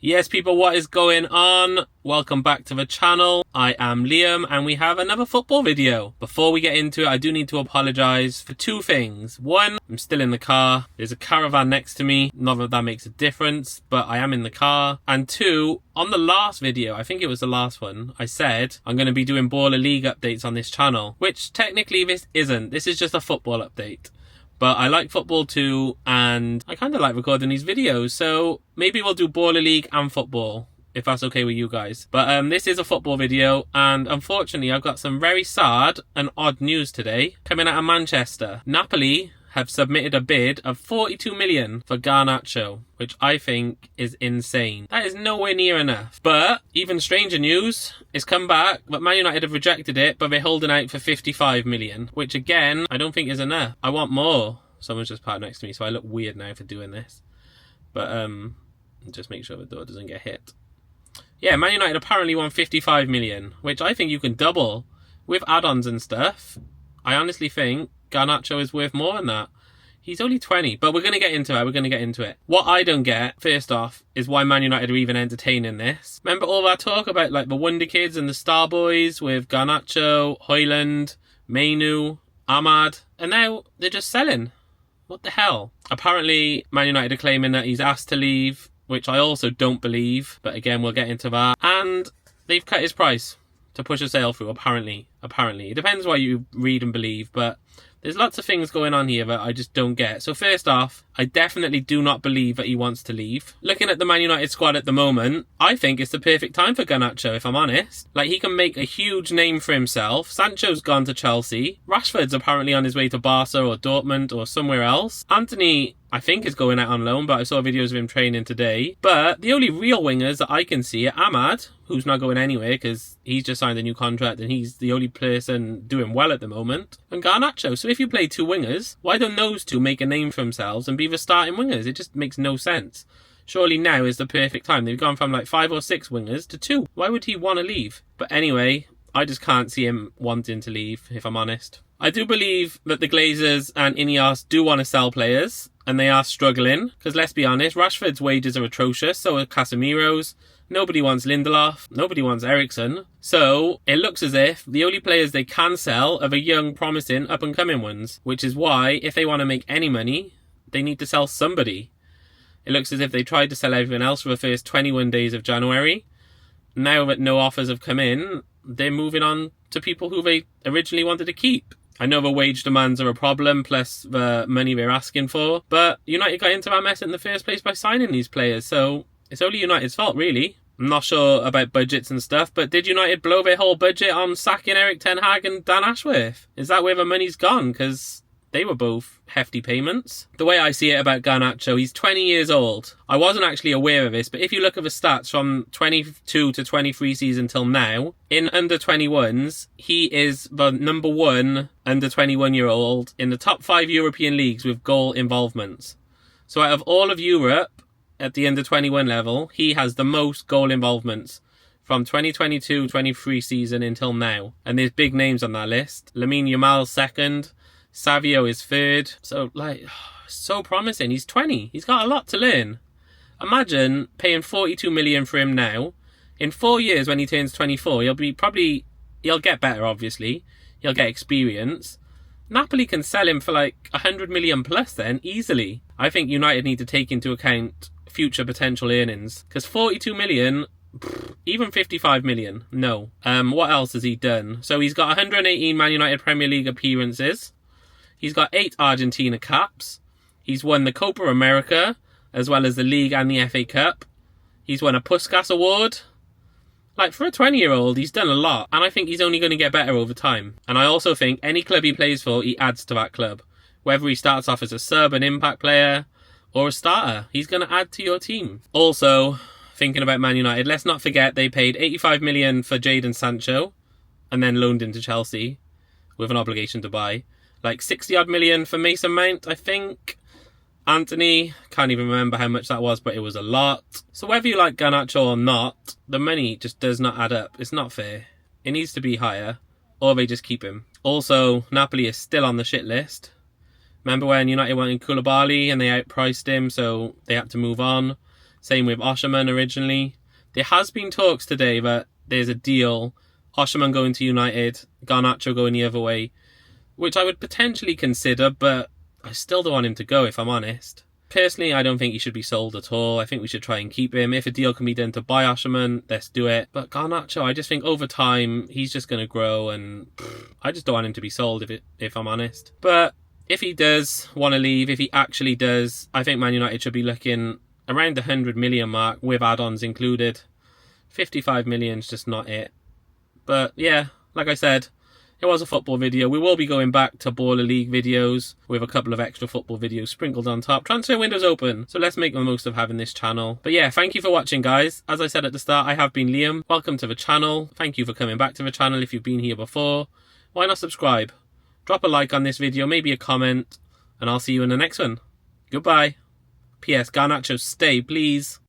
Yes, people, what is going on? Welcome back to the channel. I am Liam and we have another football video. Before we get into it, I do need to apologise for two things. One, I'm still in the car. There's a caravan next to me. Not that that makes a difference, but I am in the car. And two, on the last video, I think it was the last one, I said I'm going to be doing Baller League updates on this channel, which technically this isn't. This is just a football update. But I like football too, and I kind of like recording these videos, so maybe we'll do Baller League and football, if that's okay with you guys. But this is a football video, and unfortunately I've got some very sad and odd news today coming out of Manchester. Napoli have submitted a bid of 42 million for Garnacho, which I think is insane. That is nowhere near enough. But even stranger news is come back, but Man United have rejected it, but they're holding out for 55 million, which again, I don't think is enough. I want more. Someone's just parked next to me, so I look weird now for doing this. But just make sure the door doesn't get hit. Yeah, Man United apparently want 55 million, which I think you can double with add-ons and stuff. I honestly think Garnacho is worth more than that. He's only 20, but we're going to get into it. What I don't get, first off, is why Man United are even entertaining this. Remember all that talk about like the Wonder Kids and the Star Boys with Garnacho, Højlund, Mainu, Ahmad, and now they're just selling. What the hell? Apparently, Man United are claiming that he's asked to leave, which I also don't believe, but again, we'll get into that. And they've cut his price to push a sale through, apparently. It depends what you read and believe, but there's lots of things going on here that I just don't get. So first off, I definitely do not believe that he wants to leave. Looking at the Man United squad at the moment, I think it's the perfect time for Garnacho, if I'm honest. Like, he can make a huge name for himself. Sancho's gone to Chelsea. Rashford's apparently on his way to Barca or Dortmund or somewhere else. Antony, I think, is going out on loan, but I saw videos of him training today. But the only real wingers that I can see are Ahmad, who's not going anywhere because he's just signed a new contract and he's the only person doing well at the moment, and Garnacho. So if you play two wingers, why don't those two make a name for themselves and be the starting wingers? It just makes no sense. Surely now is the perfect time. They've gone from like 5 or 6 wingers to 2. Why would he want to leave? But anyway, I just can't see him wanting to leave, if I'm honest. I do believe that the Glazers and Ineos do want to sell players, and they are struggling, because let's be honest, Rashford's wages are atrocious, so are Casemiro's. Nobody wants Lindelof, nobody wants Eriksen. So it looks as if the only players they can sell are the young, promising, up-and-coming ones, which is why, if they want to make any money, they need to sell somebody. It looks as if they tried to sell everyone else for the first 21 days of January. Now that no offers have come in, they're moving on to people who they originally wanted to keep. I know the wage demands are a problem, plus the money they're asking for, but United got into that mess in the first place by signing these players, so it's only United's fault, really. I'm not sure about budgets and stuff, but did United blow their whole budget on sacking Erik ten Hag and Dan Ashworth? Is that where the money's gone? Because they were both hefty payments. The way I see it about Garnacho, he's 20 years old. I wasn't actually aware of this, but if you look at the stats from 22 to 23 season till now, in under 21s, he is the number 1 under 21-year-old in the top 5 European leagues with goal involvements. So out of all of Europe, at the under 21 level, he has the most goal involvements from 2022-23 season until now. And there's big names on that list. Lamine Yamal's second, Savio is third. So, like, so promising. He's 20. He's got a lot to learn. Imagine paying 42 million for him now. In 4 years, when he turns 24, he'll get better, obviously. He'll get experience. Napoli can sell him for like 100 million plus then, easily. I think United need to take into account future potential earnings, because 42 million, even 55 million, no. What else has he done? So he's got 118 Man United Premier League appearances. He's got 8 Argentina caps. He's won the Copa America, as well as the League and the FA Cup. He's won a Puskás Award. Like, for a 20-year-old, he's done a lot, and I think he's only going to get better over time. And I also think any club he plays for, he adds to that club. Whether he starts off as a sub, an impact player, or a starter, he's going to add to your team. Also, thinking about Man United, let's not forget they paid 85 million for Jadon Sancho, and then loaned him to Chelsea, with an obligation to buy. Like 60 odd million for Mason Mount, I think. Antony, can't even remember how much that was, but it was a lot. So whether you like Garnacho or not, the money just does not add up. It's not fair. It needs to be higher, or they just keep him. Also, Napoli is still on the shit list. Remember when United wanted Koulibaly and they outpriced him, so they had to move on? Same with Oshimen originally. There has been talks today that there's a deal. Oshimen going to United, Garnacho going the other way, which I would potentially consider, but I still don't want him to go, if I'm honest. Personally, I don't think he should be sold at all. I think we should try and keep him. If a deal can be done to buy Oshimen, let's do it. But Garnacho, I just think over time, he's just going to grow, and I just don't want him to be sold, if I'm honest. But if he does want to leave, if he actually does, I think Man United should be looking around the 100 million mark with add-ons included. 55 million is just not it. But yeah, like I said, it was a football video. We will be going back to Baller League videos with a couple of extra football videos sprinkled on top. Transfer window's open, so let's make the most of having this channel. But yeah, thank you for watching, guys. As I said at the start, I have been Liam. Welcome to the channel. Thank you for coming back to the channel if you've been here before. Why not subscribe? Drop a like on this video, maybe a comment, and I'll see you in the next one. Goodbye. P.S. Garnacho, stay, please.